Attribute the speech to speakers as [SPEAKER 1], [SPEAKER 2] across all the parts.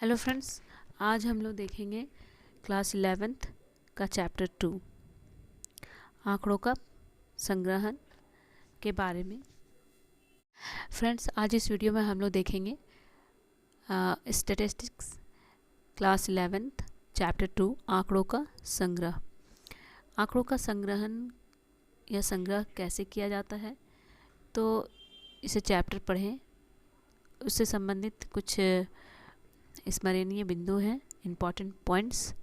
[SPEAKER 1] Hello friends, आज हम लोग देखेंगे क्लास 11th का चैप्टर 2 आंकड़ों का संग्रहण के बारे में। फ्रेंड्स, आज इस वीडियो में हम लोग देखेंगे स्टैटिस्टिक्स क्लास 11th चैप्टर 2 आंकड़ों का संग्रह। आंकड़ों का संग्रहण या संग्रह कैसे किया जाता है, तो इसे चैप्टर पढ़ें, उससे संबंधित कुछ स्मरणीय बिंदु हैं, इम्पॉर्टेंट पॉइंट्स,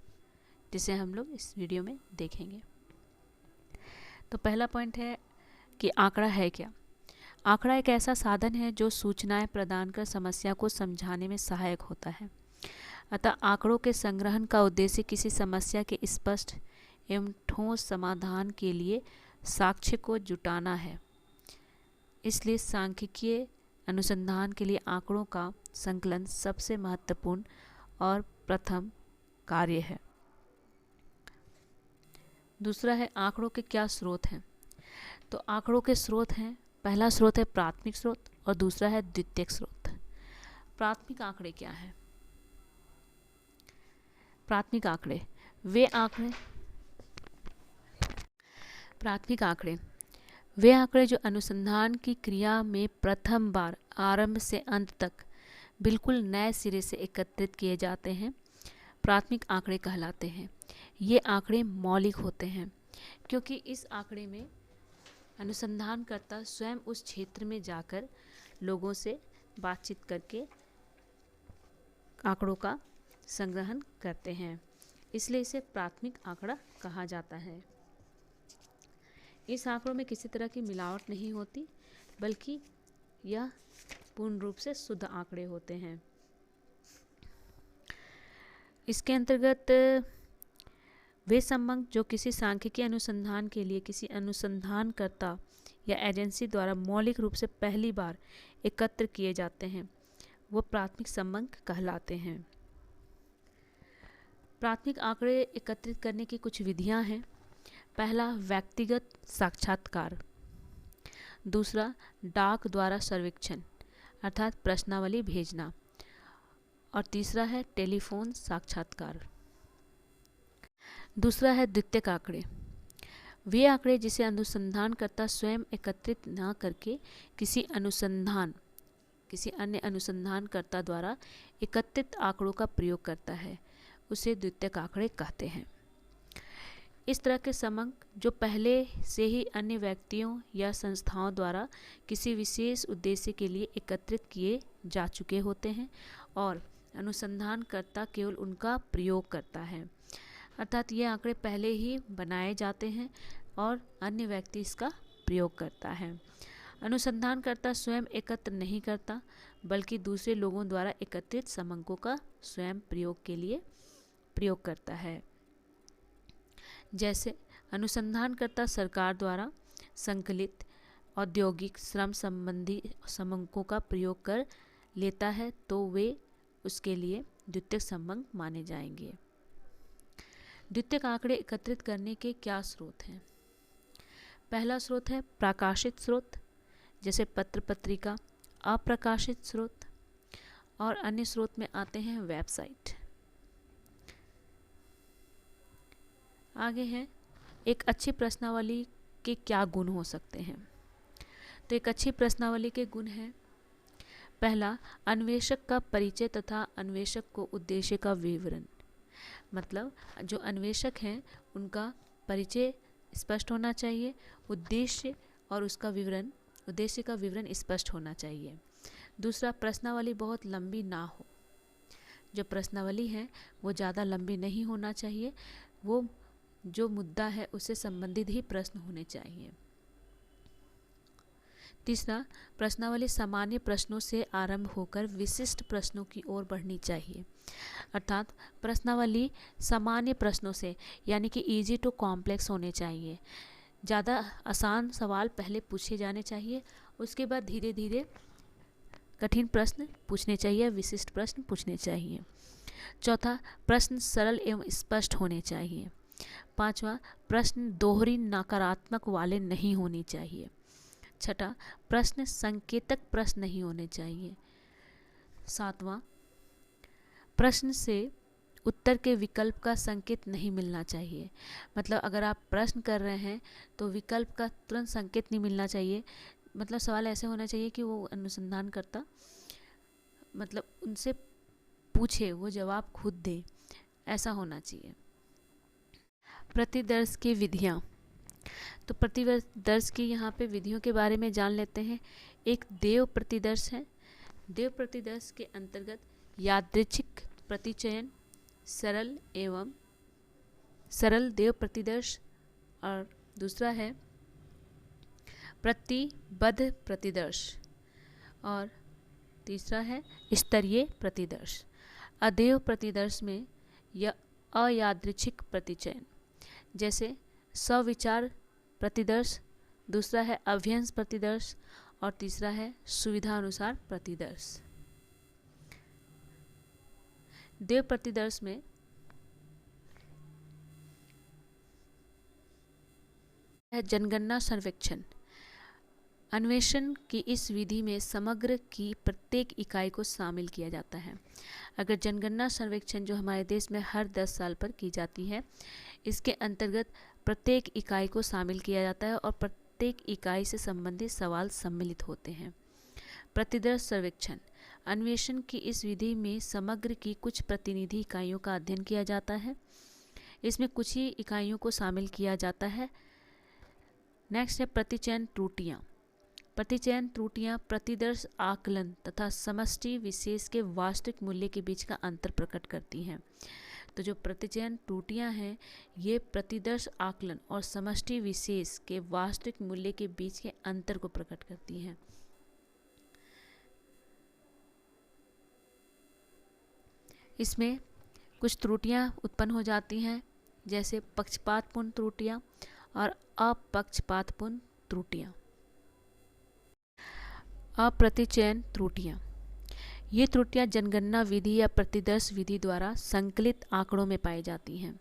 [SPEAKER 1] जिसे हम लोग इस वीडियो में देखेंगे। तो पहला पॉइंट है कि आंकड़ा है क्या। आंकड़ा एक ऐसा साधन है जो सूचनाएं प्रदान कर समस्या को समझाने में सहायक होता है। अतः आंकड़ों के संग्रहण का उद्देश्य किसी समस्या के स्पष्ट एवं ठोस समाधान के लिए साक्ष्य को जुटाना है। इसलिए सांख्यिकीय अनुसंधान के लिए आंकड़ों का संकलन सबसे महत्वपूर्ण और प्रथम कार्य है। दूसरा है आंकड़ों के क्या स्रोत हैं। तो आंकड़ों के स्रोत हैं, पहला स्रोत है प्राथमिक स्रोत और दूसरा है द्वितीयक स्रोत। प्राथमिक आंकड़े क्या है? प्राथमिक आंकड़े वे आंकड़े जो अनुसंधान की क्रिया में प्रथम बार आरंभ से अंत तक बिल्कुल नए सिरे से एकत्रित किए जाते हैं, प्राथमिक आंकड़े कहलाते हैं। ये आंकड़े मौलिक होते हैं क्योंकि इस आंकड़े में अनुसंधानकर्ता स्वयं उस क्षेत्र में जाकर लोगों से बातचीत करके आंकड़ों का संग्रहण करते हैं, इसलिए इसे प्राथमिक आंकड़ा कहा जाता है। इस आंकड़ों में किसी तरह की मिलावट नहीं होती, बल्कि यह पूर्ण रूप से शुद्ध आंकड़े होते हैं। इसके अंतर्गत वे संबंध जो किसी सांख्यिकीय अनुसंधान के लिए किसी अनुसंधानकर्ता या एजेंसी द्वारा मौलिक रूप से पहली बार एकत्र किए जाते हैं, वो प्राथमिक संबंध कहलाते हैं। प्राथमिक आंकड़े एकत्रित करने की कुछ विधियां हैं। पहला, व्यक्तिगत साक्षात्कार। दूसरा, डाक द्वारा सर्वेक्षण अर्थात प्रश्नावली भेजना। और तीसरा है टेलीफोन साक्षात्कार। दूसरा है द्वितीयक आंकड़े। वे आंकड़े जिसे अनुसंधानकर्ता स्वयं एकत्रित न करके किसी अन्य अनुसंधानकर्ता द्वारा एकत्रित आंकड़ों का प्रयोग करता है, उसे द्वितीयक आंकड़े कहते हैं। इस तरह के समंक जो पहले से ही अन्य व्यक्तियों या संस्थाओं द्वारा किसी विशेष उद्देश्य के लिए एकत्रित किए जा चुके होते हैं और अनुसंधानकर्ता केवल उनका प्रयोग करता है, अर्थात ये आंकड़े पहले ही बनाए जाते हैं और अन्य व्यक्ति इसका प्रयोग करता है। अनुसंधानकर्ता स्वयं एकत्र नहीं करता, बल्कि दूसरे लोगों द्वारा एकत्रित समंकों का स्वयं प्रयोग के लिए प्रयोग करता है। जैसे अनुसंधानकर्ता सरकार द्वारा संकलित औद्योगिक श्रम संबंधी समंकों का प्रयोग कर लेता है, तो वे उसके लिए द्वितीयक संबंध माने जाएंगे। द्वितीयक आंकड़े एकत्रित करने के क्या स्रोत हैं? पहला स्रोत है प्रकाशित स्रोत, जैसे पत्र पत्रिका, अप्रकाशित स्रोत, और अन्य स्रोत में आते हैं वेबसाइट। आगे है एक अच्छी प्रश्नावली के क्या गुण हो सकते हैं। तो एक अच्छी प्रश्नावली के गुण हैं, पहला, अन्वेषक का परिचय तथा अन्वेषक को उद्देश्य का विवरण। मतलब जो अन्वेषक हैं उनका परिचय स्पष्ट होना चाहिए, उद्देश्य का विवरण स्पष्ट होना चाहिए। दूसरा, प्रश्नावली बहुत लंबी ना हो। जो प्रश्नावली है वो ज़्यादा लंबी नहीं होना चाहिए, वो जो मुद्दा है उससे संबंधित ही प्रश्न होने चाहिए। तीसरा, प्रश्नावली सामान्य प्रश्नों से आरंभ होकर विशिष्ट प्रश्नों की ओर बढ़नी चाहिए, अर्थात प्रश्नावली सामान्य प्रश्नों से यानी कि इजी टू कॉम्प्लेक्स होने चाहिए। ज़्यादा आसान सवाल पहले पूछे जाने चाहिए, उसके बाद धीरे धीरे कठिन प्रश्न पूछने चाहिए, विशिष्ट प्रश्न पूछने चाहिए। चौथा, प्रश्न सरल एवं स्पष्ट होने चाहिए। पांचवा, प्रश्न दोहरी नकारात्मक वाले नहीं होने चाहिए। छठा, प्रश्न संकेतक प्रश्न नहीं होने चाहिए। सातवां, प्रश्न से उत्तर के विकल्प का संकेत नहीं मिलना चाहिए। मतलब अगर आप प्रश्न कर रहे हैं तो विकल्प का तुरंत संकेत नहीं मिलना चाहिए। मतलब सवाल ऐसे होना चाहिए कि वो अनुसंधानकर्ता मतलब उनसे पूछे, वो जवाब खुद दे, ऐसा होना चाहिए। प्रतिदर्श की विधियाँ। तो प्रतिदर्श की यहाँ पे विधियों के बारे में जान लेते हैं। एक देव प्रतिदर्श है। देव प्रतिदर्श के अंतर्गत यादृच्छिक प्रतिचयन, सरल देव प्रतिदर्श, और दूसरा है प्रतिबद्ध प्रतिदर्श, और तीसरा है स्तरीय प्रतिदर्श। अदेव प्रतिदर्श में यह अयादृच्छिक प्रतिचयन, जैसे सविचार प्रतिदर्श, दूसरा है अभ्यंस प्रतिदर्श, और तीसरा है सुविधा अनुसार प्रतिदर्श। देव प्रतिदर्श में जनगणना सर्वेक्षण। अन्वेषण की इस विधि में समग्र की प्रत्येक इकाई को शामिल किया जाता है। अगर जनगणना सर्वेक्षण जो हमारे देश में हर 10 साल पर की जाती है, इसके अंतर्गत प्रत्येक इकाई को शामिल किया जाता है और प्रत्येक इकाई से संबंधित सवाल सम्मिलित होते हैं। प्रतिदर्श सर्वेक्षण। अन्वेषण की इस विधि में समग्र की कुछ प्रतिनिधि इकाइयों का अध्ययन किया जाता है। इसमें कुछ ही इकाइयों को शामिल किया जाता है। नेक्स्ट है प्रतिचयन त्रुटियाँ। प्रतिचयन त्रुटियाँ प्रतिदर्श आकलन तथा समष्टि विशेष के वास्तविक मूल्य के बीच का अंतर प्रकट करती हैं। तो जो प्रतिचयन त्रुटियाँ हैं, ये प्रतिदर्श आकलन और समष्टि विशेष के वास्तविक मूल्य के बीच के अंतर को प्रकट करती हैं। इसमें कुछ त्रुटियाँ उत्पन्न हो जाती हैं, जैसे पक्षपातपूर्ण त्रुटियाँ और अपक्षपातपूर्ण त्रुटियाँ। अप्रतिचयन त्रुटियाँ। ये त्रुटियाँ जनगणना विधि या प्रतिदर्श विधि द्वारा संकलित आंकड़ों में पाई जाती हैं।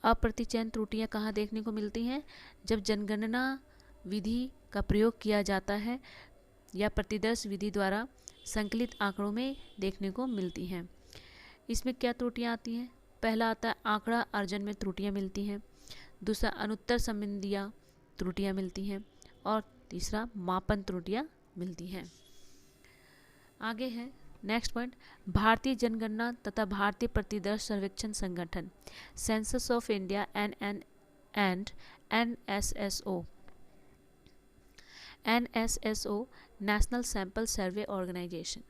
[SPEAKER 1] अप्रतिचयन त्रुटियाँ कहाँ देखने को मिलती हैं? जब जनगणना विधि का प्रयोग किया जाता है या प्रतिदर्श विधि द्वारा संकलित आंकड़ों में देखने को मिलती हैं। इसमें क्या त्रुटियाँ आती हैं? पहला आता है आंकड़ा अर्जन में त्रुटियाँ मिलती हैं, दूसरा अनुत्तर संबंधियाँ त्रुटियाँ मिलती हैं, और तीसरा मापन त्रुटियाँ मिलती हैं। आगे है नेक्स्ट पॉइंट, भारतीय जनगणना तथा भारतीय प्रतिदर्श सर्वेक्षण संगठन, census of India and NSSO national sample survey organisation.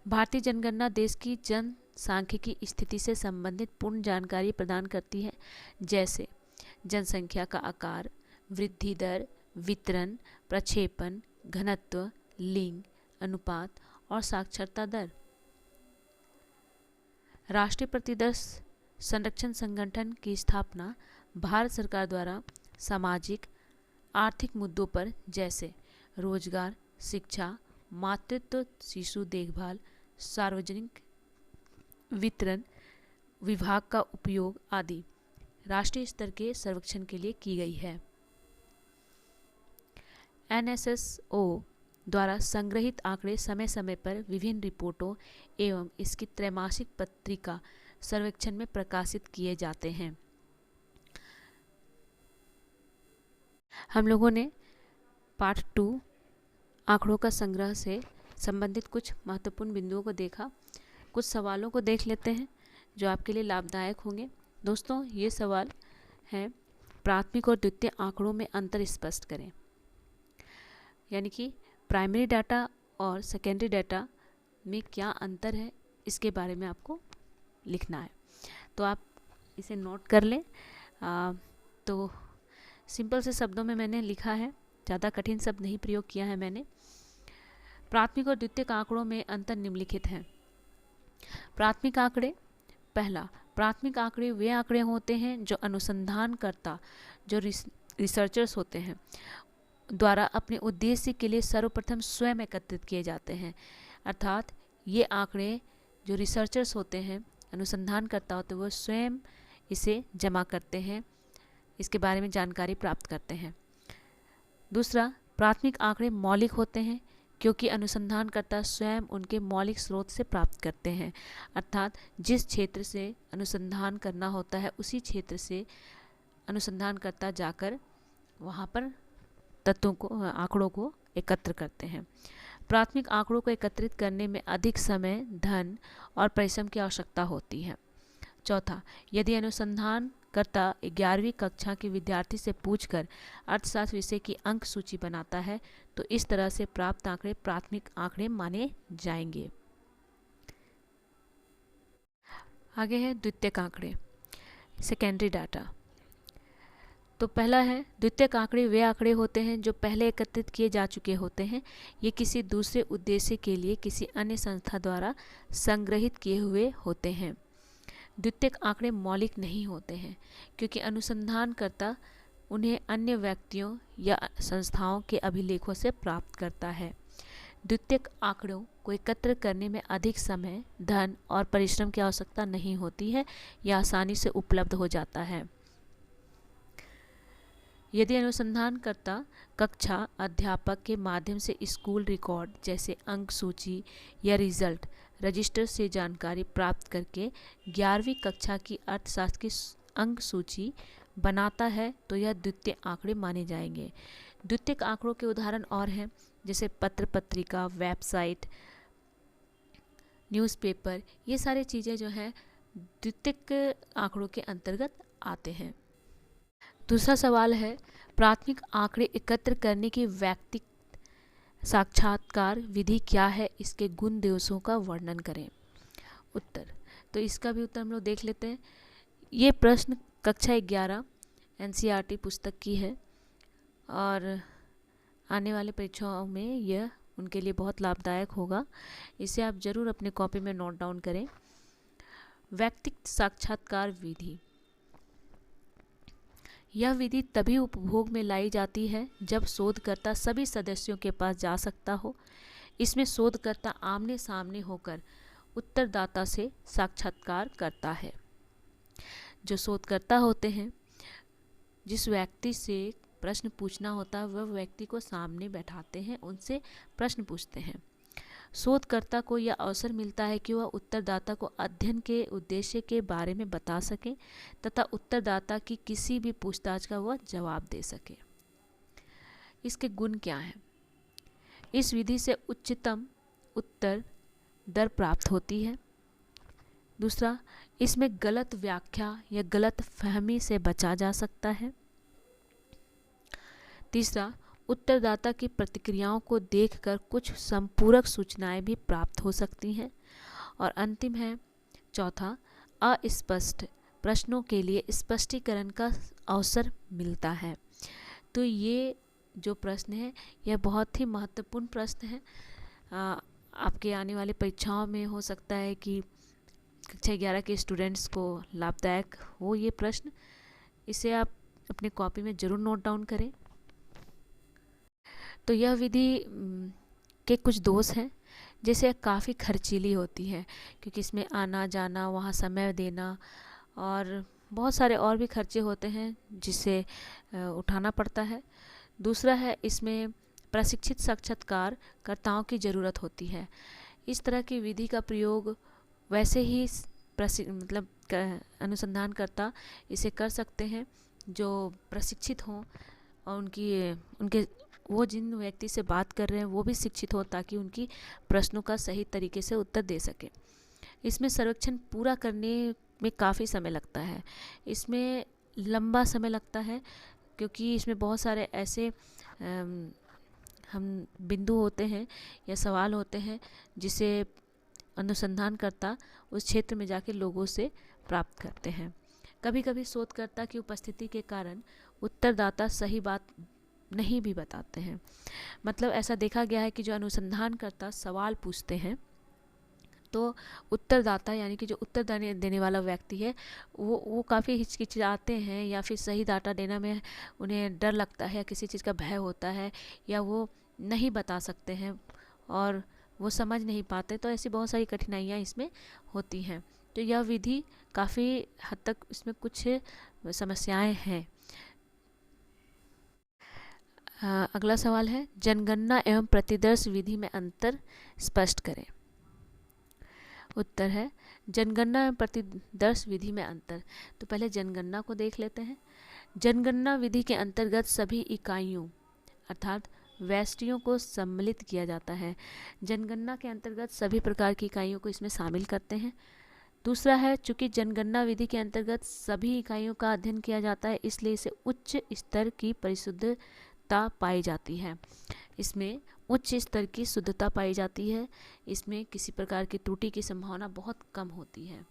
[SPEAKER 1] भारतीय जनगणना देश की जनसांख्यिकी स्थिति से संबंधित पूर्ण जानकारी प्रदान करती है, जैसे जनसंख्या का आकार, वृद्धि दर, वितरण, प्रक्षेपण, घनत्व, लिंग, अनुपात और साक्षरता दर। राष्ट्रीय प्रतिदर्श संरक्षण संगठन की स्थापना भारत सरकार द्वारा सामाजिक आर्थिक मुद्दों पर जैसे रोजगार, शिक्षा, मातृत्व, शिशु देखभाल, सार्वजनिक वितरण विभाग का उपयोग आदि राष्ट्रीय स्तर के सर्वेक्षण के लिए की गई है। NSSO द्वारा संग्रहित आंकड़े समय समय पर विभिन्न रिपोर्टों एवं इसकी त्रैमासिक पत्रिका सर्वेक्षण में प्रकाशित किए जाते हैं। हम लोगों ने पार्ट 2 आंकड़ों का संग्रह से संबंधित कुछ महत्वपूर्ण बिंदुओं को देखा। कुछ सवालों को देख लेते हैं जो आपके लिए लाभदायक होंगे। दोस्तों, ये सवाल हैं, प्राथमिक और द्वितीय आंकड़ों में अंतर स्पष्ट करें। यानी कि प्राइमरी डाटा और सेकेंडरी डाटा में क्या अंतर है, इसके बारे में आपको लिखना है। तो आप इसे नोट कर लें। तो सिंपल से शब्दों में मैंने लिखा है, ज़्यादा कठिन शब्द नहीं प्रयोग किया है मैंने। प्राथमिक और द्वितीयक आंकड़ों में अंतर निम्नलिखित हैं। प्राथमिक आंकड़े, पहला, प्राथमिक आंकड़े वे आंकड़े होते हैं जो अनुसंधानकर्ता, जो रिसर्चर्स होते हैं, द्वारा अपने उद्देश्य के लिए सर्वप्रथम स्वयं एकत्रित किए जाते हैं। अर्थात ये आंकड़े जो रिसर्चर्स होते हैं, अनुसंधानकर्ता होते हैं, वो स्वयं इसे जमा करते हैं, इसके बारे में जानकारी प्राप्त करते हैं। दूसरा, प्राथमिक आंकड़े मौलिक होते हैं, क्योंकि अनुसंधानकर्ता स्वयं उनके मौलिक स्रोत से प्राप्त करते हैं, अर्थात जिस क्षेत्र से अनुसंधान करना होता है उसी क्षेत्र से अनुसंधानकर्ता जाकर वहाँ पर तत्वों को, आंकड़ों को एकत्र करते हैं। प्राथमिक आंकड़ों को एकत्रित करने में अधिक समय, धन और परिश्रम की आवश्यकता होती है। चौथा, यदि अनुसंधानकर्ता 11वीं कक्षा के विद्यार्थी से पूछकर अर्थशास्त्र विषय की अंक सूची बनाता है तो इस तरह से प्राप्त आंकड़े प्राथमिक आंकड़े माने जाएंगे। आगे है द्वितीयक आंकड़े, सेकेंडरी डाटा। तो पहला है द्वितीयक आंकड़े वे आंकड़े होते हैं जो पहले एकत्रित किए जा चुके होते हैं। ये किसी दूसरे उद्देश्य के लिए किसी अन्य संस्था द्वारा संग्रहित किए हुए होते हैं। द्वितीयक आंकड़े मौलिक नहीं होते हैं क्योंकि अनुसंधानकर्ता उन्हें अन्य व्यक्तियों या संस्थाओं के अभिलेखों से प्राप्त करता है। द्वितीयक आंकड़ों को एकत्र करने में अधिक समय, धन और परिश्रम की आवश्यकता नहीं होती है, यह आसानी से उपलब्ध हो जाता है। यदि अनुसंधानकर्ता कक्षा अध्यापक के माध्यम से स्कूल रिकॉर्ड जैसे अंक सूची या रिजल्ट रजिस्टर से जानकारी प्राप्त करके 11वीं कक्षा की अर्थशास्त्र की अंक सूची बनाता है तो यह द्वितीय आंकड़े माने जाएंगे। द्वितीयक आंकड़ों के उदाहरण और हैं जैसे पत्र पत्रिका, वेबसाइट, न्यूज़पेपर, ये सारी चीज़ें जो हैं द्वितीयक आंकड़ों के अंतर्गत आते हैं। दूसरा सवाल है प्राथमिक आंकड़े एकत्र करने की व्यक्तिगत साक्षात्कार विधि क्या है, इसके गुण दोषों का वर्णन करें। उत्तर, तो इसका भी उत्तर हम लोग देख लेते हैं। ये प्रश्न कक्षा 11 NCERT पुस्तक की है और आने वाले परीक्षाओं में यह उनके लिए बहुत लाभदायक होगा। इसे आप जरूर अपने कॉपी में नोट डाउन करें। व्यक्तिगत साक्षात्कार विधि, यह विधि तभी उपभोग में लाई जाती है जब शोधकर्ता सभी सदस्यों के पास जा सकता हो। इसमें शोधकर्ता आमने सामने होकर उत्तरदाता से साक्षात्कार करता है। जो शोधकर्ता होते हैं, जिस व्यक्ति से प्रश्न पूछना होता है वह व्यक्ति को सामने बैठाते हैं, उनसे प्रश्न पूछते हैं। शोधकर्ता को यह अवसर मिलता है कि वह उत्तरदाता को अध्ययन के उद्देश्य के बारे में बता सके तथा उत्तरदाता की किसी भी पूछताछ का वह जवाब दे सके। इसके गुण क्या हैं? इस विधि से उच्चतम उत्तर दर प्राप्त होती है। दूसरा, इसमें गलत व्याख्या या गलत फहमी से बचा जा सकता है। तीसरा, उत्तरदाता की प्रतिक्रियाओं को देखकर कुछ संपूरक सूचनाएं भी प्राप्त हो सकती हैं। और अंतिम है चौथा, अस्पष्ट प्रश्नों के लिए स्पष्टीकरण का अवसर मिलता है। तो ये जो प्रश्न है यह बहुत ही महत्वपूर्ण प्रश्न है। आपके आने वाले परीक्षाओं में हो सकता है कि कक्षा 11 के स्टूडेंट्स को लाभदायक हो ये प्रश्न। इसे आप अपने कॉपी में ज़रूर नोट डाउन करें। तो यह विधि के कुछ दोष हैं, जैसे काफ़ी खर्चीली होती है क्योंकि इसमें आना जाना, वहाँ समय देना और बहुत सारे और भी खर्चे होते हैं जिसे उठाना पड़ता है। दूसरा है इसमें प्रशिक्षित साक्षात्कारकर्ताओं की ज़रूरत होती है। इस तरह की विधि का प्रयोग वैसे ही मतलब अनुसंधानकर्ता इसे कर सकते हैं जो प्रशिक्षित हों और उनके वो जिन व्यक्ति से बात कर रहे हैं वो भी शिक्षित हो ताकि उनकी प्रश्नों का सही तरीके से उत्तर दे सके। इसमें सर्वेक्षण पूरा करने में काफ़ी समय लगता है। इसमें लंबा समय लगता है क्योंकि इसमें बहुत सारे ऐसे हम बिंदु होते हैं या सवाल होते हैं जिसे अनुसंधानकर्ता उस क्षेत्र में जाके लोगों से प्राप्त करते हैं। कभी कभी शोधकर्ता की उपस्थिति के कारण उत्तरदाता सही बात नहीं भी बताते हैं। मतलब ऐसा देखा गया है कि जो अनुसंधानकर्ता सवाल पूछते हैं तो उत्तरदाता यानी कि जो उत्तर देने वाला व्यक्ति है वो काफ़ी हिचकिचाते हैं या फिर सही डाटा देने में उन्हें डर लगता है, किसी चीज़ का भय होता है या वो नहीं बता सकते हैं और वो समझ नहीं पाते। तो ऐसी बहुत सारी कठिनाइयाँ इसमें होती हैं। तो यह विधि काफ़ी हद तक इसमें कुछ समस्याएं हैं। अगला सवाल है, जनगणना एवं प्रतिदर्श विधि में अंतर स्पष्ट करें। उत्तर है, जनगणना एवं प्रतिदर्श विधि में अंतर। तो पहले जनगणना को देख लेते हैं। जनगणना विधि के अंतर्गत सभी इकाइयों अर्थात व्यष्टियों को सम्मिलित किया जाता है। जनगणना के अंतर्गत सभी प्रकार की इकाइयों को इसमें शामिल करते हैं। दूसरा है, चूंकि जनगणना विधि के अंतर्गत सभी इकाइयों का अध्ययन किया जाता है, इसलिए इसे उच्च स्तर की परिशुद्धता पाई जाती है। इसमें उच्च स्तर की शुद्धता पाई जाती है। इसमें किसी प्रकार की त्रुटि की संभावना बहुत कम होती है।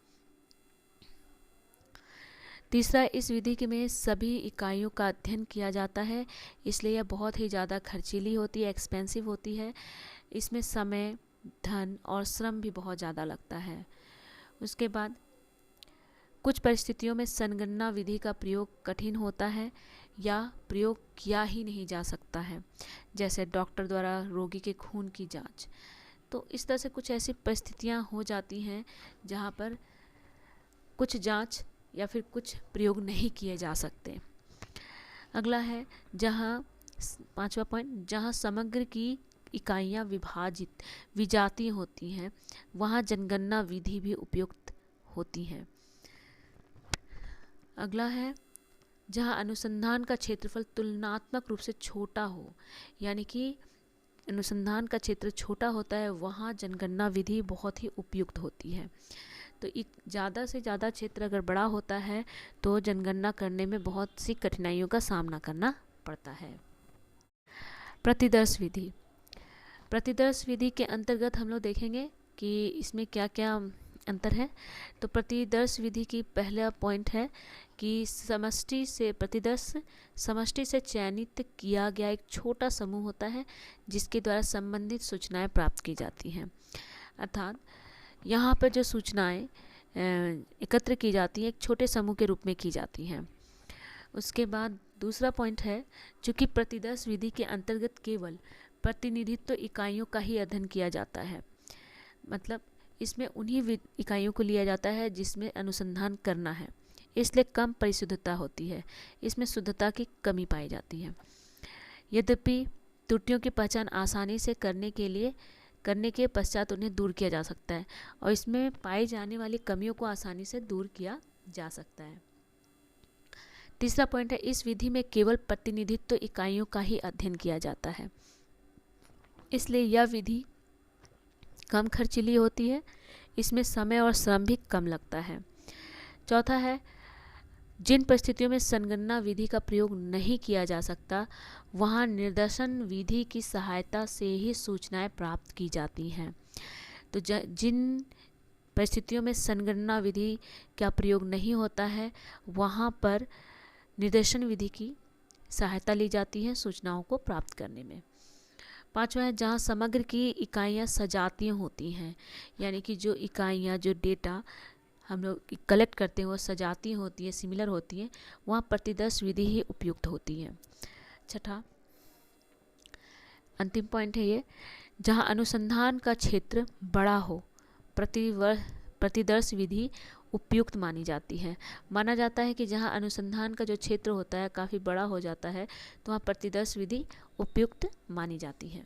[SPEAKER 1] तीसरा, इस विधि के में सभी इकाइयों का अध्ययन किया जाता है, इसलिए यह बहुत ही ज़्यादा खर्चीली होती है, एक्सपेंसिव होती है। इसमें समय, धन और श्रम भी बहुत ज़्यादा लगता है। उसके बाद कुछ परिस्थितियों में संगणना विधि का प्रयोग कठिन होता है या प्रयोग किया ही नहीं जा सकता है, जैसे डॉक्टर द्वारा रोगी के खून की जांच। तो इस तरह से कुछ ऐसी परिस्थितियां हो जाती हैं जहां पर कुछ जांच या फिर कुछ प्रयोग नहीं किए जा सकते। अगला है, पांचवा पॉइंट, जहां समग्र की इकाइयां विजातीय होती हैं, वहां जनगणना विधि भी उपयुक्त होती है। अगला है, जहां अनुसंधान का क्षेत्रफल तुलनात्मक रूप से छोटा हो, यानी कि अनुसंधान का क्षेत्र छोटा होता है, वहां जनगणना विधि बहुत ही उपयुक्त होती है। तो ज़्यादा से ज़्यादा क्षेत्र अगर बड़ा होता है तो जनगणना करने में बहुत सी कठिनाइयों का सामना करना पड़ता है। प्रतिदर्श विधि। प्रतिदर्श विधि के अंतर्गत हम लोग देखेंगे कि इसमें क्या क्या अंतर है। तो प्रतिदर्श विधि की पहला पॉइंट है कि प्रतिदर्श समष्टि से चयनित किया गया एक छोटा समूह होता है, जिसके द्वारा संबंधित सूचनाएं प्राप्त की जाती हैं। अर्थात यहाँ पर जो सूचनाएं एकत्र की जाती हैं एक छोटे समूह के रूप में की जाती हैं। उसके बाद दूसरा पॉइंट है, चूँकि प्रतिदर्श विधि के अंतर्गत केवल प्रतिनिधित्व इकाइयों का ही अध्ययन किया जाता है, मतलब इसमें उन्हीं इकाइयों को लिया जाता है जिसमें अनुसंधान करना है, इसलिए कम परिशुद्धता होती है, इसमें शुद्धता की कमी पाई जाती है। यद्यपि त्रुटियों की पहचान आसानी से करने के पश्चात उन्हें दूर किया जा सकता है और इसमें पाई जाने वाली कमियों को आसानी से दूर किया जा सकता है। तीसरा पॉइंट है, इस विधि में केवल प्रतिनिधित्व इकाइयों का ही अध्ययन किया जाता है, इसलिए यह विधि कम खर्चीली होती है, इसमें समय और श्रम भी कम लगता है। चौथा है, जिन परिस्थितियों में संगणना विधि का प्रयोग नहीं किया जा सकता, वहाँ निदर्शन विधि की सहायता से ही सूचनाएं प्राप्त की जाती हैं। तो जिन परिस्थितियों में संगणना विधि का प्रयोग नहीं होता है, वहाँ पर निदर्शन विधि की सहायता ली जाती है सूचनाओं को प्राप्त करने में। पांचवा है, जहाँ समग्र की इकाइयाँ सजातीय होती हैं, यानी कि जो इकाइयाँ, जो डेटा हम लोग कलेक्ट करते हैं वो सजातीय होती है, सिमिलर होती है, वहाँ प्रतिदर्श विधि ही उपयुक्त होती है। छठा अंतिम पॉइंट है ये, जहाँ अनुसंधान का क्षेत्र बड़ा हो, प्रतिदर्श विधि उपयुक्त मानी जाती है। माना जाता है कि जहाँ अनुसंधान का जो क्षेत्र होता है काफ़ी बड़ा हो जाता है, तो वहाँ प्रतिदर्श विधि उपयुक्त मानी जाती है।